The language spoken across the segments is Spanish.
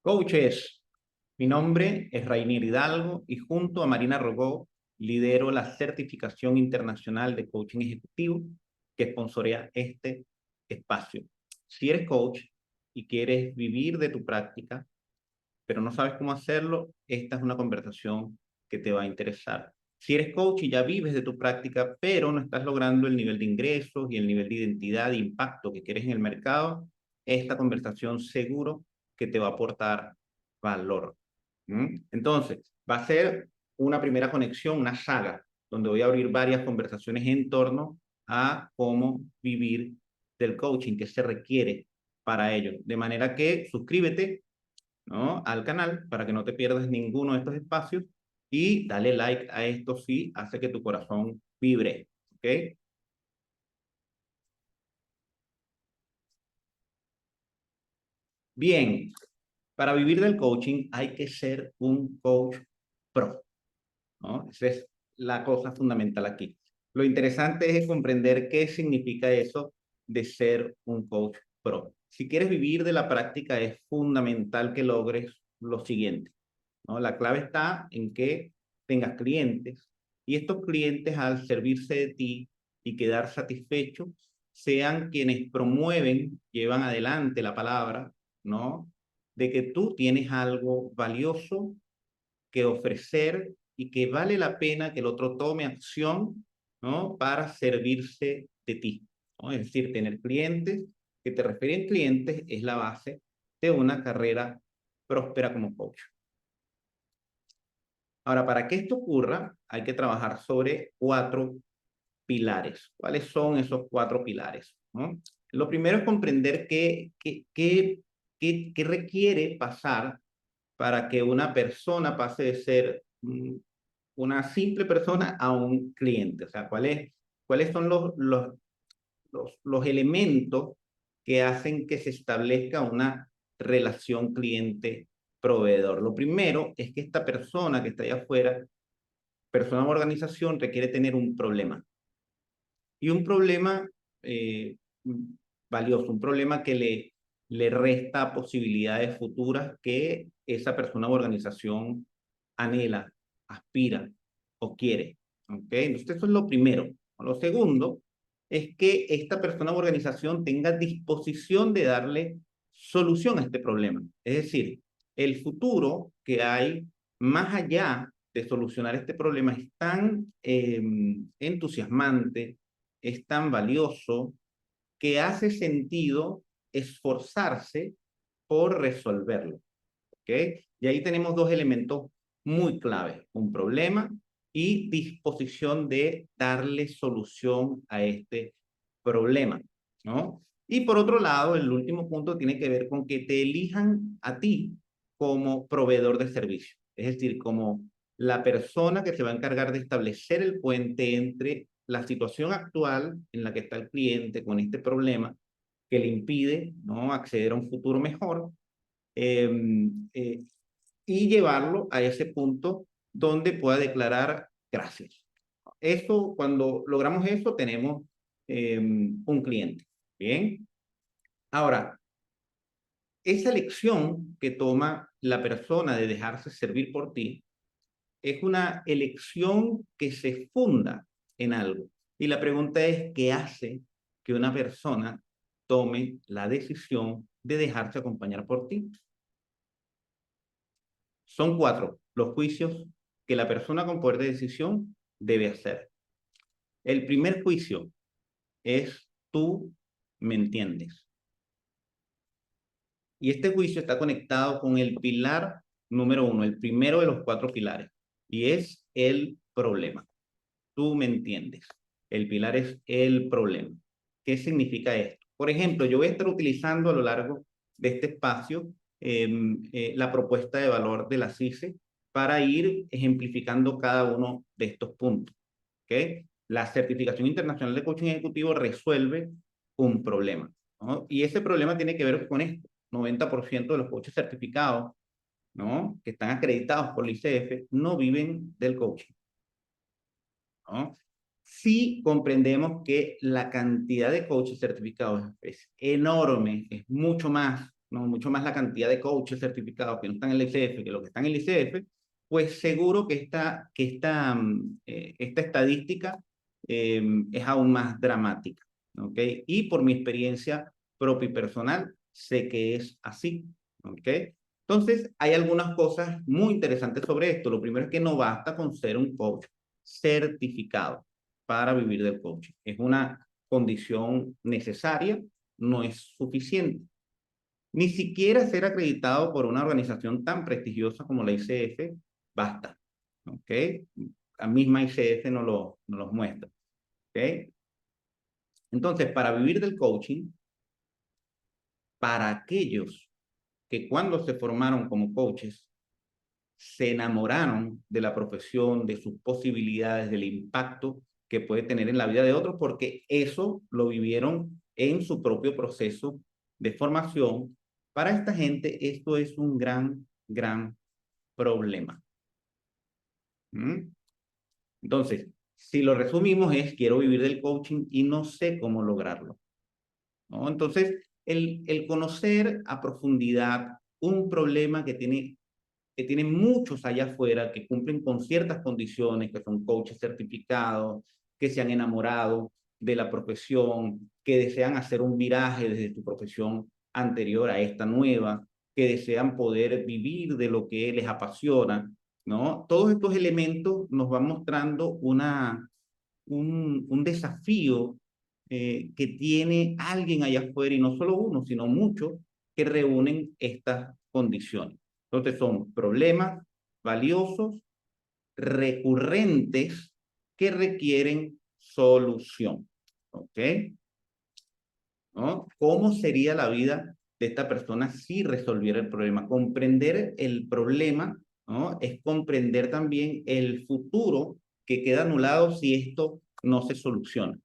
Coaches, mi nombre es Rainier Hidalgo y junto a Marina Rogó lidero la certificación internacional de coaching ejecutivo que sponsorea este espacio. Si eres coach y quieres vivir de tu práctica, pero no sabes cómo hacerlo, esta es una conversación que te va a interesar. Si eres coach y ya vives de tu práctica, pero no estás logrando el nivel de ingresos y el nivel de identidad e impacto que quieres en el mercado, esta conversación seguro que te va a aportar valor. Entonces, va a ser una primera conexión, una saga, donde voy a abrir varias conversaciones en torno a cómo vivir del coaching, qué se requiere para ello. De manera que suscríbete, ¿no?, al canal para que no te pierdas ninguno de estos espacios y dale like a esto si hace que tu corazón vibre, ¿ok? Bien, para vivir del coaching hay que ser un coach pro, ¿no? Esa es la cosa fundamental aquí. Lo interesante es comprender qué significa eso de ser un coach pro. Si quieres vivir de la práctica, es fundamental que logres lo siguiente, ¿no? La clave está en que tengas clientes y estos clientes, al servirse de ti y quedar satisfechos, sean quienes promueven, llevan adelante la palabra, ¿no?, de que tú tienes algo valioso que ofrecer y que vale la pena que el otro tome acción, ¿no?, para servirse de ti, ¿no? Es decir, tener clientes que te refieren clientes es la base de una carrera próspera como coach. Ahora, para que esto ocurra, hay que trabajar sobre cuatro pilares. ¿Cuáles son esos cuatro pilares? ¿No? Lo primero es comprender qué requiere pasar para que una persona pase de ser una simple persona a un cliente. O sea, cuáles son los elementos que hacen que se establezca una relación cliente-proveedor. Lo primero es que esta persona que está allá afuera, persona o organización, requiere tener un problema. Y un problema eh, valioso, un problema que le resta posibilidades futuras que esa persona o organización anhela, aspira o quiere. ¿Ok? Entonces, eso es lo primero. Lo segundo es que esta persona o organización tenga disposición de darle solución a este problema. Es decir, el futuro que hay más allá de solucionar este problema es tan entusiasmante, es tan valioso, que hace sentido esforzarse por resolverlo. ¿Ok? Y ahí tenemos dos elementos muy claves: un problema y disposición de darle solución a este problema, ¿no? Y por otro lado, el último punto tiene que ver con que te elijan a ti como proveedor de servicio, es decir, como la persona que se va a encargar de establecer el puente entre la situación actual en la que está el cliente con este problema que le impide, ¿no?, acceder a un futuro mejor, eh, eh, y llevarlo a ese punto donde pueda declarar gracias. Eso, cuando logramos eso, tenemos un cliente. Bien. Ahora, esa elección que toma la persona de dejarse servir por ti es una elección que se funda en algo. Y la pregunta es, ¿qué hace que una persona tome la decisión de dejarse acompañar por ti? Son cuatro los juicios que la persona con poder de decisión debe hacer. El primer juicio es: tú me entiendes. Y este juicio está conectado con el pilar número uno, el primero de los cuatro pilares, y es el problema. Tú me entiendes. El pilar es el problema. ¿Qué significa esto? Por ejemplo, yo voy a estar utilizando a lo largo de este espacio la propuesta de valor de la CICE para ir ejemplificando cada uno de estos puntos. ¿Okay? La certificación internacional de coaching ejecutivo resuelve un problema, ¿no? Y ese problema tiene que ver con esto: 90% de los coaches certificados, ¿no?, que están acreditados por la ICF, no viven del coaching, ¿no? Sí comprendemos que la cantidad de coaches certificados es enorme, es mucho más ¿no? Mucho más la cantidad de coaches certificados que no están en el ICF que los que están en el ICF, pues seguro que esta estadística es aún más dramática, ¿ok? Y por mi experiencia propia y personal, sé que es así, ¿ok? Entonces, hay algunas cosas muy interesantes sobre esto. Lo primero es que no basta con ser un coach certificado para vivir del coaching. Es una condición necesaria, no es suficiente. Ni siquiera ser acreditado por una organización tan prestigiosa como la ICF basta. ¿Ok? La misma ICF nos los muestra. ¿Ok? Entonces, para vivir del coaching, para aquellos que cuando se formaron como coaches, se enamoraron de la profesión, de sus posibilidades, del impacto que puede tener en la vida de otros, porque eso lo vivieron en su propio proceso de formación. Para esta gente esto es un gran problema. ¿Mm? Entonces, si lo resumimos es, quiero vivir del coaching y no sé cómo lograrlo, ¿no? Entonces, el conocer a profundidad un problema que tienen muchos allá afuera que cumplen con ciertas condiciones, que son coaches certificados, que se han enamorado de la profesión, que desean hacer un viraje desde su profesión anterior a esta nueva, que desean poder vivir de lo que les apasiona, ¿no? Todos estos elementos nos van mostrando un desafío que tiene alguien allá afuera, y no solo uno, sino muchos, que reúnen estas condiciones. Entonces son problemas valiosos, recurrentes, que requieren solución. ¿Ok? ¿No? ¿Cómo sería la vida de esta persona si resolviera el problema? Comprender el problema, ¿no? Es comprender también el futuro que queda anulado si esto no se soluciona,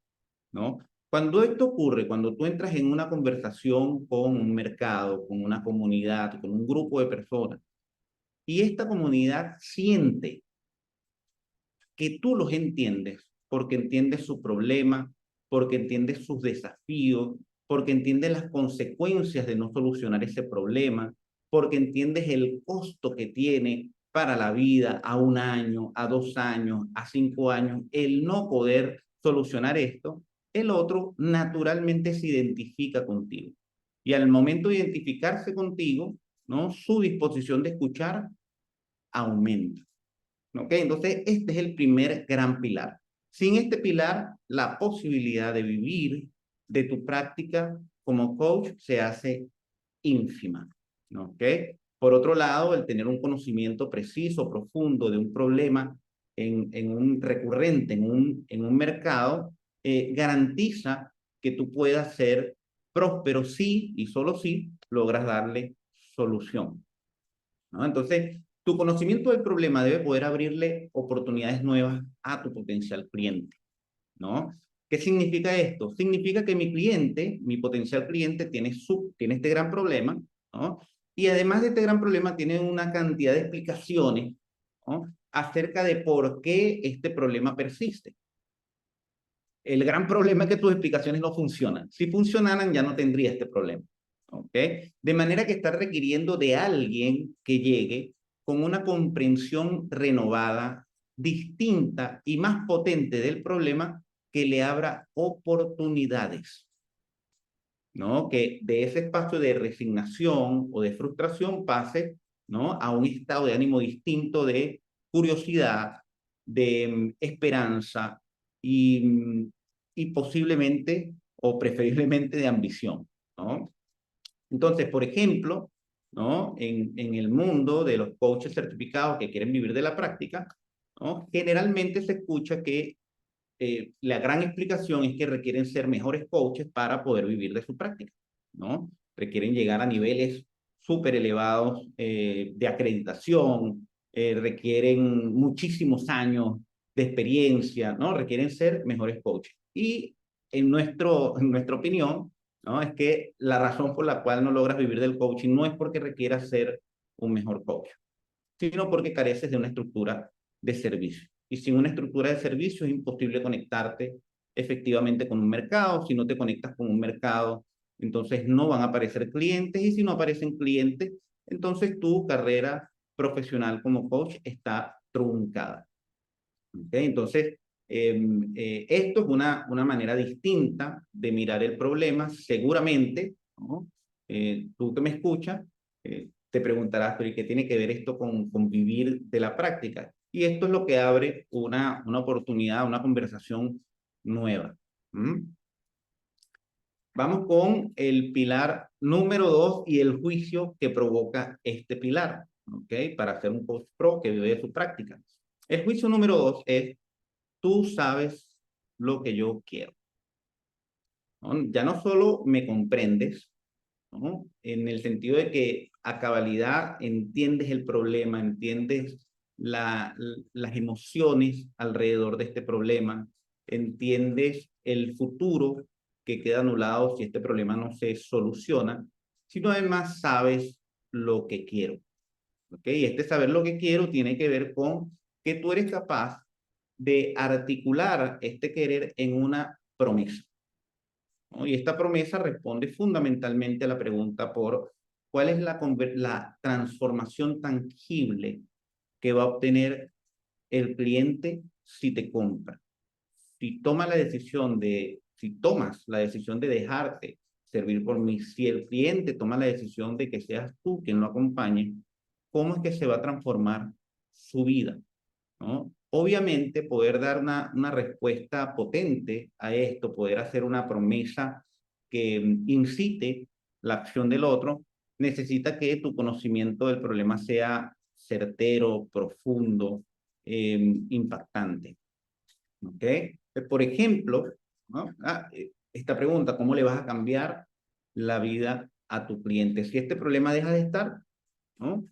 ¿no? Cuando esto ocurre, cuando tú entras en una conversación con un mercado, con una comunidad, con un grupo de personas, y esta comunidad siente que tú los entiendes, porque entiendes su problema, porque entiendes sus desafíos, porque entiendes las consecuencias de no solucionar ese problema, porque entiendes el costo que tiene para la vida a 1 año, a 2 años, a 5 años, el no poder solucionar esto, el otro naturalmente se identifica contigo. Y al momento de identificarse contigo, ¿no? Su disposición de escuchar aumenta. ¿Ok? Entonces, este es el primer gran pilar. Sin este pilar, la posibilidad de vivir de tu práctica como coach se hace ínfima. ¿Ok? Por otro lado, el tener un conocimiento preciso, profundo de un problema en un recurrente, en un mercado, garantiza que tú puedas ser próspero si y solo si logras darle solución, ¿no? Entonces, tu conocimiento del problema debe poder abrirle oportunidades nuevas a tu potencial cliente, ¿no? ¿Qué significa esto? Significa que mi cliente, mi potencial cliente, tiene este gran problema, ¿no? Y además de este gran problema, tiene una cantidad de explicaciones, ¿no? Acerca de por qué este problema persiste. El gran problema es que tus explicaciones no funcionan. Si funcionaran, ya no tendría este problema. ¿Ok? De manera que está requiriendo de alguien que llegue con una comprensión renovada, distinta y más potente del problema, que le abra oportunidades, ¿no? Que de ese espacio de resignación o de frustración pase, ¿no? A un estado de ánimo distinto de curiosidad, de esperanza y posiblemente o preferiblemente de ambición, ¿no? Entonces, por ejemplo, ¿no? En el mundo de los coaches certificados que quieren vivir de la práctica, ¿no? Generalmente se escucha que la gran explicación es que requieren ser mejores coaches para poder vivir de su práctica, ¿no? Requieren llegar a niveles súper elevados de acreditación, requieren muchísimos años de experiencia, ¿no? Requieren ser mejores coaches. Y en nuestra opinión, ¿no? Es que la razón por la cual no logras vivir del coaching no es porque requieras ser un mejor coach, sino porque careces de una estructura de servicio. Y sin una estructura de servicio es imposible conectarte efectivamente con un mercado. Si no te conectas con un mercado, entonces no van a aparecer clientes y si no aparecen clientes, entonces tu carrera profesional como coach está truncada. ¿Okay? Entonces, esto es una manera distinta de mirar el problema. Seguramente, ¿no? Tú que me escuchas, te preguntarás, pero ¿y qué tiene que ver esto con vivir de la práctica? Y esto es lo que abre una oportunidad, una conversación nueva. ¿Mm? Vamos con el pilar número 2 y el juicio que provoca este pilar, ¿ok? Para hacer un coach pro que vive de su práctica. El juicio número 2 es: tú sabes lo que yo quiero, ¿no? Ya no solo me comprendes, ¿no? En el sentido de que a cabalidad entiendes el problema, entiendes las emociones alrededor de este problema, entiendes el futuro que queda anulado si este problema no se soluciona, sino además sabes lo que quiero. ¿Ok? Y este saber lo que quiero tiene que ver con que tú eres capaz de articular este querer en una promesa, ¿no? Y esta promesa responde fundamentalmente a la pregunta por cuál es la transformación tangible que va a obtener el cliente si te compra. Si tomas la decisión de dejarte servir por mí, si el cliente toma la decisión de que seas tú quien lo acompañe, ¿cómo es que se va a transformar su vida? ¿No? Obviamente, poder dar una respuesta potente a esto, poder hacer una promesa que incite la acción del otro, necesita que tu conocimiento del problema sea certero, profundo, impactante. ¿Ok? Por ejemplo, ¿no? Esta pregunta: ¿cómo le vas a cambiar la vida a tu cliente? Si este problema deja de estar, ¿no?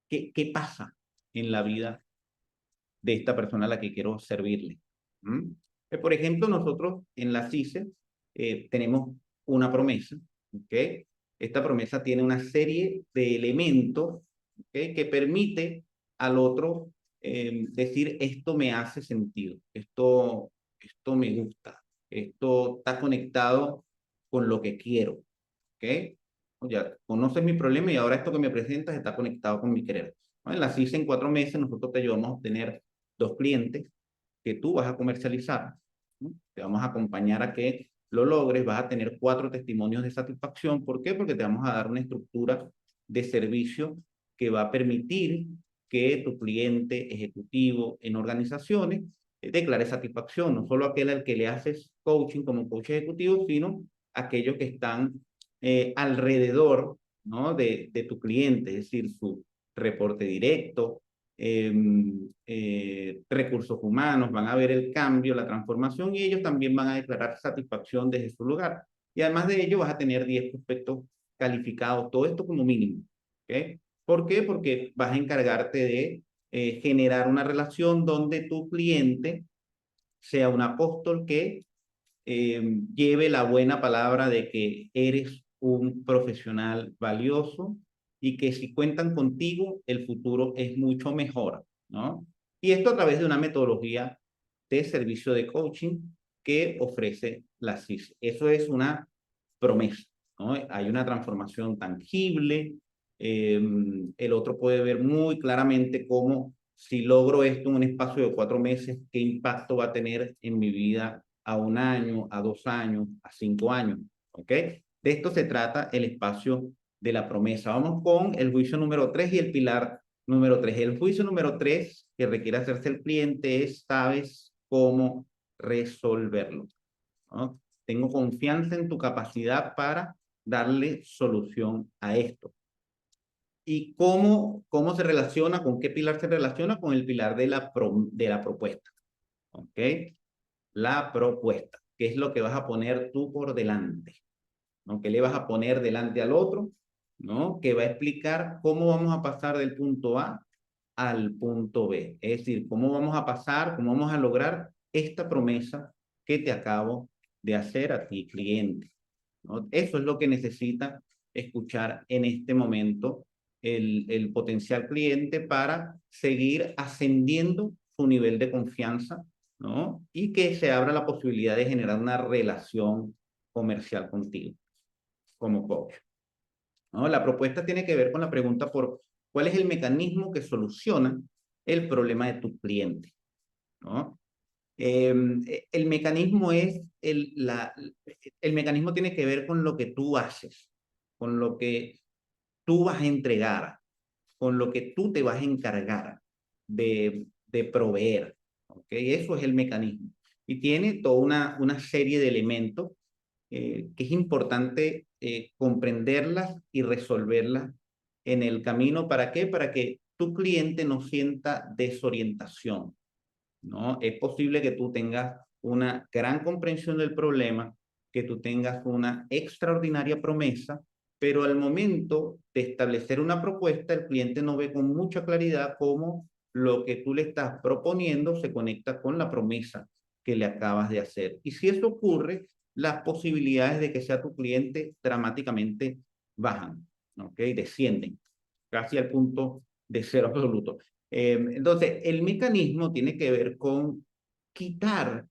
¿Qué pasa en la vida de esta persona a la que quiero servirle? ¿Mm? Por ejemplo, nosotros en la CICE tenemos una promesa, ¿ok? Esta promesa tiene una serie de elementos, ¿ok? Que permite al otro decir: esto me hace sentido, esto me gusta, esto está conectado con lo que quiero, ¿ok? Ya conoces mi problema y ahora esto que me presentas está conectado con mi querer. ¿No? En la CICE en 4 meses nosotros te ayudamos a obtener 2 clientes que tú vas a comercializar, ¿no? Te vamos a acompañar a que lo logres, vas a tener 4 testimonios de satisfacción. ¿Por qué? Porque te vamos a dar una estructura de servicio que va a permitir que tu cliente ejecutivo en organizaciones declare satisfacción, no solo aquel al que le haces coaching como coach ejecutivo, sino aquellos que están alrededor, ¿no? de tu cliente, es decir, su reporte directo, recursos humanos, van a ver el cambio, la transformación y ellos también van a declarar satisfacción desde su lugar. Y además de ello vas a tener 10 prospectos calificados, todo esto como mínimo. ¿Okay? ¿Por qué? Porque vas a encargarte de generar una relación donde tu cliente sea un apóstol que lleve la buena palabra de que eres un profesional valioso y que si cuentan contigo, el futuro es mucho mejor, ¿no? Y esto a través de una metodología de servicio de coaching que ofrece la CIS. Eso es una promesa, ¿no? Hay una transformación tangible. El otro puede ver muy claramente cómo, si logro esto en un espacio de 4 meses, qué impacto va a tener en mi vida a 1 año, a 2 años, a 5 años. ¿Ok? De esto se trata el espacio de la promesa. Vamos con el juicio número 3 y el pilar número 3. El juicio número 3 que requiere hacerse el cliente es: sabes cómo resolverlo, ¿no? Tengo confianza en tu capacidad para darle solución a esto. ¿Y cómo se relaciona? ¿Con qué pilar se relaciona? Con el pilar de la propuesta. ¿Ok? La propuesta. ¿Qué es lo que vas a poner tú por delante? ¿No? ¿Qué le vas a poner delante al otro? ¿No? Que va a explicar cómo vamos a pasar del punto A al punto B. Es decir, cómo vamos a pasar, cómo vamos a lograr esta promesa que te acabo de hacer a ti, cliente, ¿no? Eso es lo que necesita escuchar en este momento el potencial cliente para seguir ascendiendo su nivel de confianza, ¿no? Y que se abra la posibilidad de generar una relación comercial contigo como coach, ¿no? La propuesta tiene que ver con la pregunta por cuál es el mecanismo que soluciona el problema de tu cliente, ¿no? El mecanismo el mecanismo tiene que ver con lo que tú haces, con lo que tú vas a entregar, con lo que tú te vas a encargar de proveer, ¿ok? Eso es el mecanismo. Y tiene toda una serie de elementos que es importante comprenderlas y resolverlas en el camino. ¿Para qué? Para que tu cliente no sienta desorientación, ¿no? Es posible que tú tengas una gran comprensión del problema, que tú tengas una extraordinaria promesa, pero al momento de establecer una propuesta, el cliente no ve con mucha claridad cómo lo que tú le estás proponiendo se conecta con la promesa que le acabas de hacer. Y si eso ocurre, las posibilidades de que sea tu cliente dramáticamente bajan, ¿ok? Descienden casi al punto de cero absoluto. Entonces, el mecanismo tiene que ver con quitar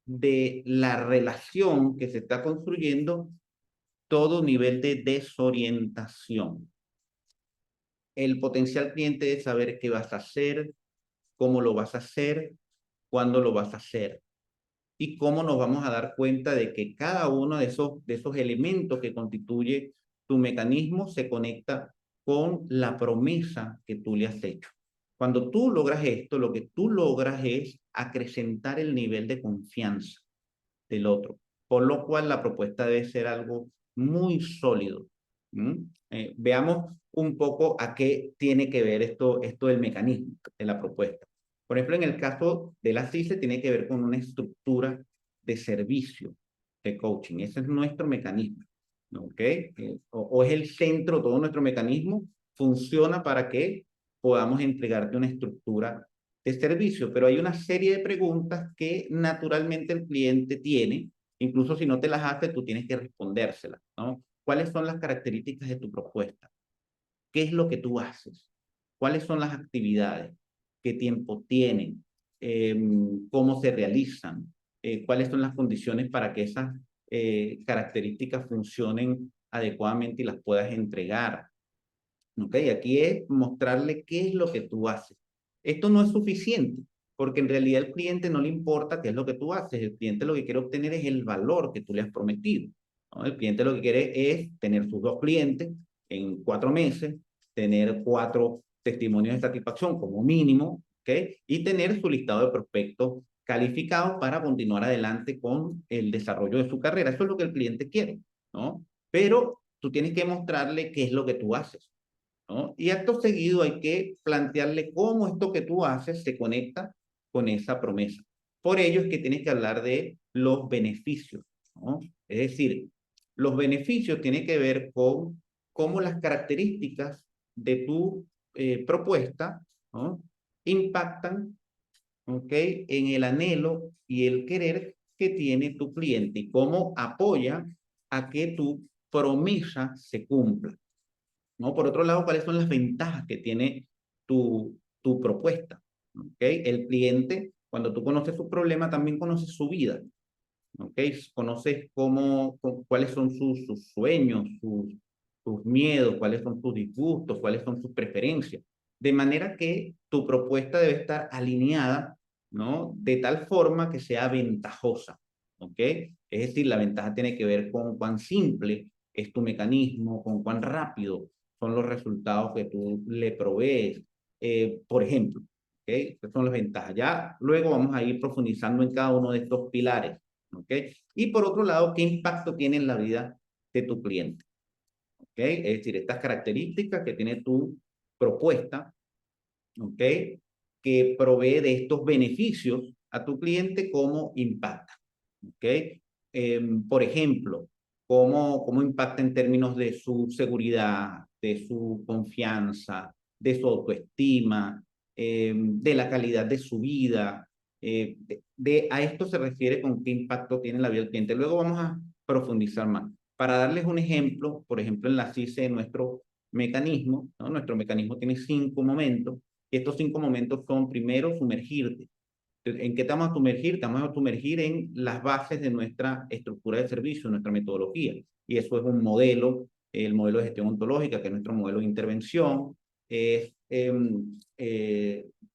de la relación que se está construyendo todo nivel de desorientación. El potencial cliente debe saber qué vas a hacer, cómo lo vas a hacer, cuándo lo vas a hacer y cómo nos vamos a dar cuenta de que cada uno de esos elementos que constituye tu mecanismo se conecta con la promesa que tú le has hecho. Cuando tú logras esto, lo que tú logras es acrecentar el nivel de confianza del otro, por lo cual la propuesta debe ser algo muy sólido. Veamos un poco a qué tiene que ver esto del mecanismo de la propuesta. Por ejemplo, en el caso de la CICE tiene que ver con una estructura de servicio de coaching. Ese es nuestro mecanismo, ¿ok? O es el centro, todo nuestro mecanismo funciona para que podamos entregarte una estructura de servicio, pero hay una serie de preguntas que naturalmente el cliente tiene, incluso si no te las hace, tú tienes que respondérselas, ¿no? ¿Cuáles son las características de tu propuesta? ¿Qué es lo que tú haces? ¿Cuáles son las actividades? ¿Qué tiempo tienen? ¿Cómo se realizan? ¿Cuáles son las condiciones para que esas características funcionen adecuadamente y las puedas entregar? ¿Ok? Aquí es mostrarle qué es lo que tú haces. Esto no es suficiente, porque en realidad al cliente no le importa qué es lo que tú haces. El cliente lo que quiere obtener es el valor que tú le has prometido, ¿no? El cliente lo que quiere es tener sus 2 clientes en 4 meses, tener 4 testimonios de satisfacción como mínimo, ¿ok? Y tener su listado de prospectos calificados para continuar adelante con el desarrollo de su carrera. Eso es lo que el cliente quiere, ¿no? Pero tú tienes que mostrarle qué es lo que tú haces, ¿no? Y acto seguido hay que plantearle cómo esto que tú haces se conecta con esa promesa. Por ello es que tienes que hablar de los beneficios, ¿no? Es decir, los beneficios tienen que ver con cómo las características de tu propuesta, ¿no? Impactan, ¿ok? En el anhelo y el querer que tiene tu cliente y cómo apoya a que tu promesa se cumpla, ¿no? Por otro lado, ¿cuáles son las ventajas que tiene tu propuesta? ¿Ok? El cliente, cuando tú conoces su problema, también conoces su vida, ¿ok? Conoces cuáles son sus sueños, sus miedos, cuáles son sus disgustos, cuáles son sus preferencias. De manera que tu propuesta debe estar alineada, ¿no? De tal forma que sea ventajosa, ¿ok? Es decir, la ventaja tiene que ver con cuán simple es tu mecanismo, con cuán rápido son los resultados que tú le provees. Por ejemplo, ¿ok? Estas son las ventajas. Ya luego vamos a ir profundizando en cada uno de estos pilares, ¿ok? Y por otro lado, ¿qué impacto tiene en la vida de tu cliente? ¿Ok? Es decir, estas características que tiene tu propuesta, ¿ok? Que provee de estos beneficios a tu cliente, ¿cómo impacta? ¿Ok? Por ejemplo, ¿cómo impacta en términos de su seguridad, de su confianza, de su autoestima, de la calidad de su vida? A esto se refiere con qué impacto tiene en la vida del cliente. Luego vamos a profundizar más. Para darles un ejemplo, por ejemplo, en la CICE, nuestro mecanismo, ¿no? Nuestro mecanismo tiene 5 momentos, y estos 5 momentos son: primero, sumergirte. ¿En qué te vamos a sumergir? Te vamos a sumergir en las bases de nuestra estructura de servicio, nuestra metodología. Y eso es un modelo, el modelo de gestión ontológica, que es nuestro modelo de intervención, es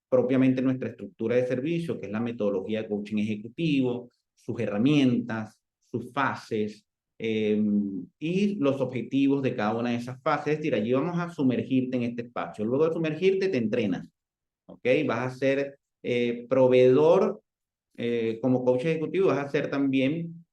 propiamente nuestra estructura de servicio, que es la metodología de coaching ejecutivo, sus herramientas, sus fases, y los objetivos de cada una de esas fases. Es decir, allí vamos a sumergirte en este espacio. Luego de sumergirte, te entrenas, ¿ok? Vas a ser proveedor como coach ejecutivo, vas a ser también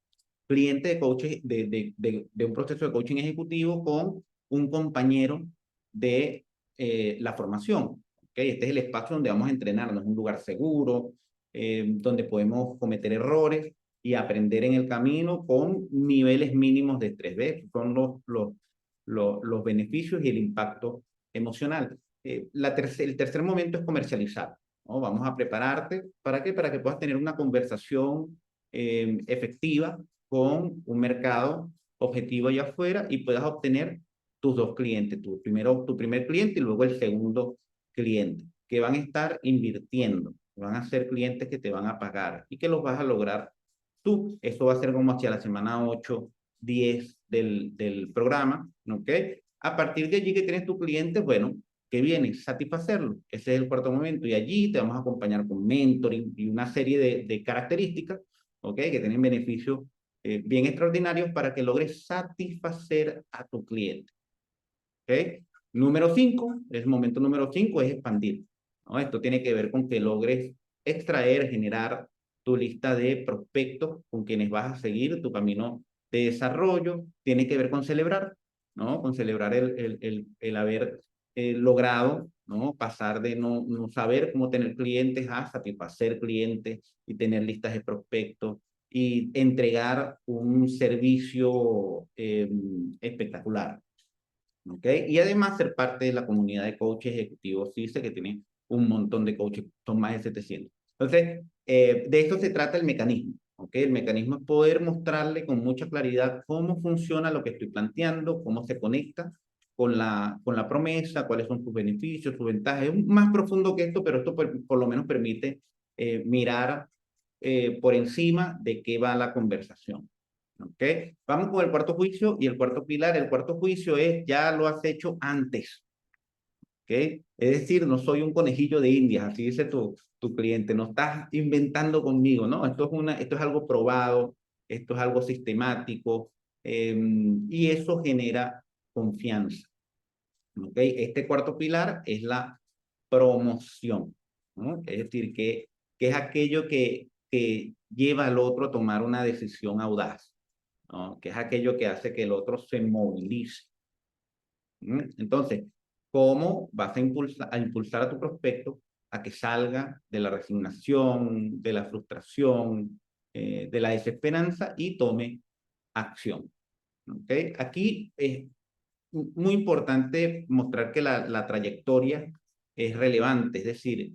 cliente de, coaches, de un proceso de coaching ejecutivo con un compañero de la formación. ¿Okay? Este es el espacio donde vamos a entrenarnos, un lugar seguro, donde podemos cometer errores y aprender en el camino con niveles mínimos de estrés. ¿Ves? Son los beneficios y el impacto emocional. El tercer momento es comercializar, ¿no? Vamos a prepararte. ¿Para qué? Para que puedas tener una conversación efectiva con un mercado objetivo allá afuera y puedas obtener tus dos clientes, tu primer cliente y luego el segundo cliente, que van a estar invirtiendo, van a ser clientes que te van a pagar y que los vas a lograr tú. Eso va a ser como hacia la semana 8, 10 del programa, ¿ok? A partir de allí que tienes tu cliente, bueno, ¿qué viene? Satisfacerlo. Ese es el cuarto momento. Y allí te vamos a acompañar con mentoring y una serie de características, ¿ok? Que tienen beneficios bien extraordinarios para que logres satisfacer a tu cliente. ¿Ok? Número 5, el momento número 5 es expandir, ¿no? Esto tiene que ver con que logres extraer, generar tu lista de prospectos con quienes vas a seguir tu camino de desarrollo. Tiene que ver con celebrar, ¿no? Con celebrar el haber logrado, ¿no? Pasar de no saber cómo tener clientes a satisfacer clientes y tener listas de prospectos y entregar un servicio espectacular. ¿Ok? Y además ser parte de la comunidad de coaches ejecutivos CICE, que tiene un montón de coaches, son más de 700. Entonces, de esto se trata el mecanismo. ¿Ok? El mecanismo es poder mostrarle con mucha claridad cómo funciona lo que estoy planteando, cómo se conecta con la promesa, cuáles son sus beneficios, sus ventajas. Es más profundo que esto, pero esto por lo menos permite mirar por encima de qué va la conversación. ¿Ok? Vamos con el cuarto juicio y el cuarto pilar. El cuarto juicio es, ya lo has hecho antes. ¿Ok? Es decir, no soy un conejillo de Indias, así dice tu cliente, no estás inventando conmigo, ¿no? Esto es algo probado, esto es algo sistemático, y eso genera confianza. ¿Ok? Este cuarto pilar es la promoción, ¿no? Es decir, que es aquello que lleva al otro a tomar una decisión audaz, ¿no? Que es aquello que hace que el otro se movilice. Entonces, ¿cómo vas a impulsar a tu prospecto a que salga de la resignación, de la frustración, de la desesperanza y tome acción? ¿Okay? Aquí es muy importante mostrar que la trayectoria es relevante, es decir,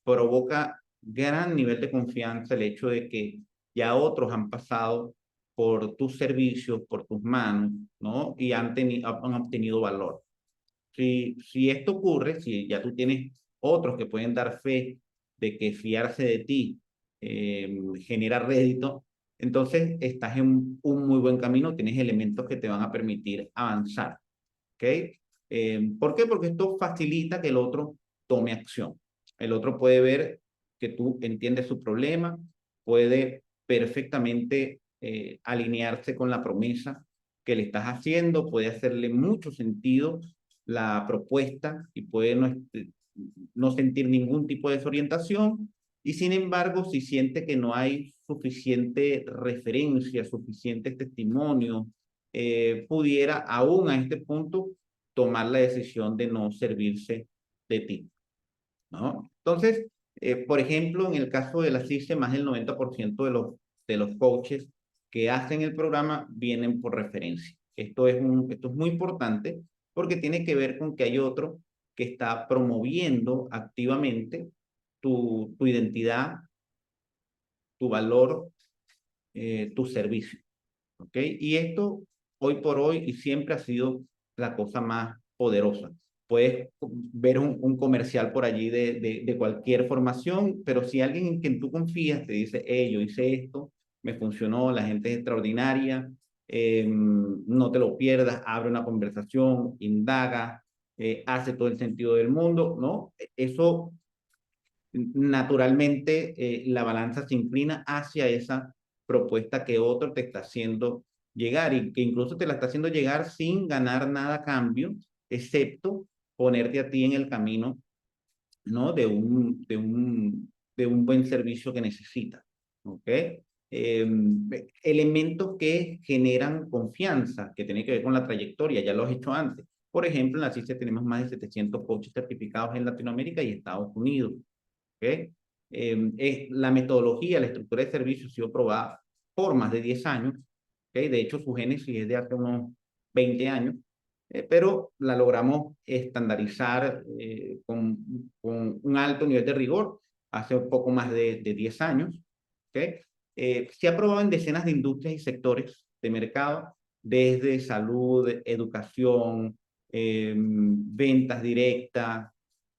provoca gran nivel de confianza el hecho de que ya otros han pasado por tus servicios, por tus manos, ¿no? Y han obtenido valor. Si esto ocurre, si ya tú tienes otros que pueden dar fe de que fiarse de ti genera rédito, entonces estás en un muy buen camino, tienes elementos que te van a permitir avanzar. ¿Ok? ¿Por qué? Porque esto facilita que el otro tome acción. El otro puede ver que tú entiendes su problema, puede perfectamente alinearse con la promesa que le estás haciendo, puede hacerle mucho sentido la propuesta y puede no sentir ningún tipo de desorientación. Y sin embargo, si siente que no hay suficiente referencia, suficiente testimonio, pudiera aún a este punto tomar la decisión de no servirse de ti, ¿no? Entonces, por ejemplo, en el caso de la CICE, más del 90% de los coaches que hacen el programa vienen por referencia. Esto es muy importante porque tiene que ver con que hay otro que está promoviendo activamente tu identidad, tu valor, tu servicio. ¿Ok? Y esto hoy por hoy y siempre ha sido la cosa más poderosa, puedes ver un comercial por allí de cualquier formación, pero si alguien en quien tú confías te dice, hey, yo hice esto, me funcionó, la gente es extraordinaria, no te lo pierdas, abre una conversación, indaga, hace todo el sentido del mundo, ¿no? Eso naturalmente la balanza se inclina hacia esa propuesta que otro te está haciendo llegar y que incluso te la está haciendo llegar sin ganar nada a cambio, excepto ponerte a ti en el camino, ¿no? De un buen servicio que necesitas, ¿ok? Elementos que generan confianza, que tiene que ver con la trayectoria, ya lo has hecho antes. Por ejemplo, en la CICE tenemos más de 700 coaches certificados en Latinoamérica y Estados Unidos. ¿Okay? La metodología, la estructura de servicio ha sido probada por más de 10 años. ¿Okay? De hecho, su génesis es de hace unos 20 años, pero la logramos estandarizar con un alto nivel de rigor hace un poco más de 10 años. ¿Okay? Se ha probado en decenas de industrias y sectores de mercado, desde salud, educación, ventas directas,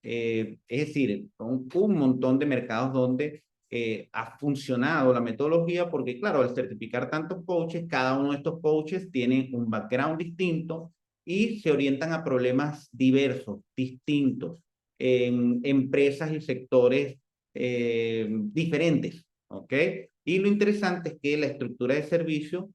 es decir, son un montón de mercados donde ha funcionado la metodología porque, claro, al certificar tantos coaches, cada uno de estos coaches tiene un background distinto y se orientan a problemas diversos, distintos, en empresas y sectores diferentes, ¿ok? Y lo interesante es que la estructura de servicio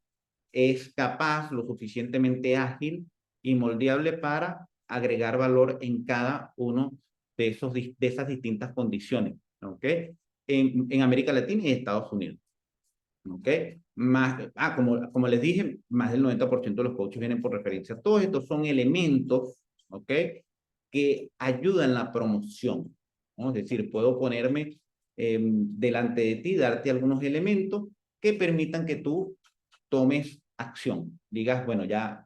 es capaz, lo suficientemente ágil y moldeable para agregar valor en cada uno de esas distintas condiciones, ¿ok? En América Latina y Estados Unidos, ¿ok? Como les dije, más del 90% de los coaches vienen por referencia. Todos estos son elementos, ¿ok? Que ayudan en la promoción, ¿no? Es decir, puedo ponerme delante de ti, darte algunos elementos que permitan que tú tomes acción. Digas, bueno, ya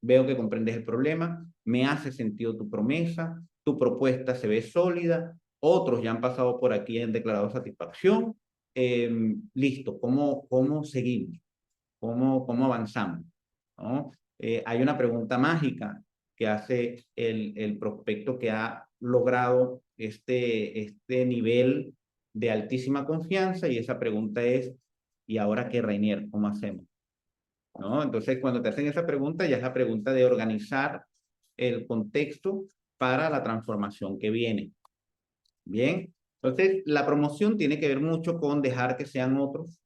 veo que comprendes el problema, me hace sentido tu promesa, tu propuesta se ve sólida, otros ya han pasado por aquí y han declarado satisfacción. Listo, ¿cómo seguimos? ¿Cómo avanzamos? ¿No? Hay una pregunta mágica que hace el prospecto que ha logrado este nivel de altísima confianza y esa pregunta es, ¿y ahora qué, Rainier? ¿Cómo hacemos? ¿No? Entonces, cuando te hacen esa pregunta, ya es la pregunta de organizar el contexto para la transformación que viene. Bien, entonces la promoción tiene que ver mucho con dejar que sean otros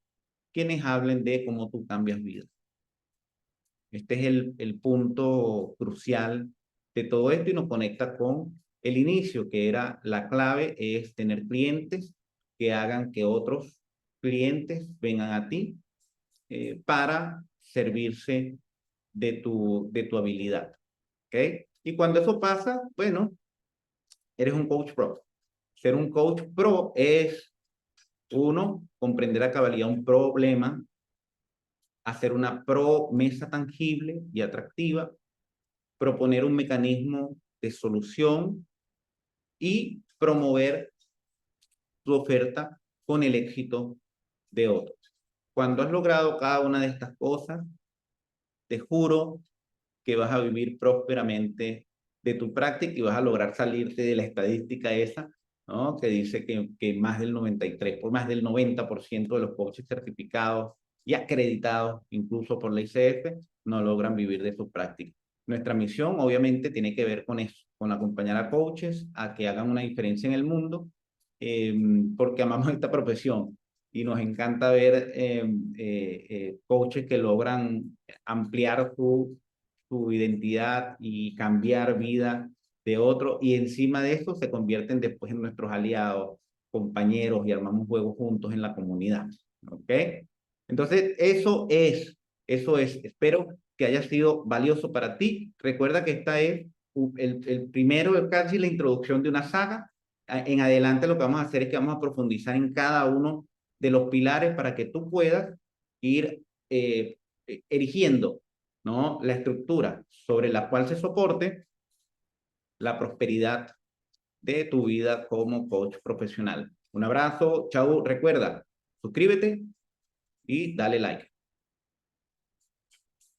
quienes hablen de cómo tú cambias vida. Este es el punto crucial de todo esto y nos conecta con el inicio, que era la clave, es tener clientes que hagan que otros clientes vengan a ti para servirse de tu habilidad. ¿Ok? Y cuando eso pasa, bueno, eres un coach pro. Ser un coach pro es, uno, comprender a cabalidad un problema, hacer una promesa tangible y atractiva, proponer un mecanismo de solución y promover tu oferta con el éxito de otros. Cuando has logrado cada una de estas cosas, te juro que vas a vivir prósperamente de tu práctica y vas a lograr salirte de la estadística esa, ¿no? Que dice que más del 93, por más del 90% de los coaches certificados y acreditados, incluso por la ICF, no logran vivir de su práctica. Nuestra misión, obviamente, tiene que ver con eso, con acompañar a coaches a que hagan una diferencia en el mundo, porque amamos esta profesión y nos encanta ver coaches que logran ampliar su identidad y cambiar vida de otro, y encima de eso se convierten después en nuestros aliados, compañeros y armamos juegos juntos en la comunidad. ¿Ok? Entonces, eso es. Espero que haya sido valioso para ti. Recuerda que esta es el primero, es casi la introducción de una saga. En adelante lo que vamos a hacer es que vamos a profundizar en cada uno de los pilares para que tú puedas ir erigiendo, ¿no? La estructura sobre la cual se soporte la prosperidad de tu vida como coach profesional. Un abrazo, chao, recuerda, suscríbete y dale like.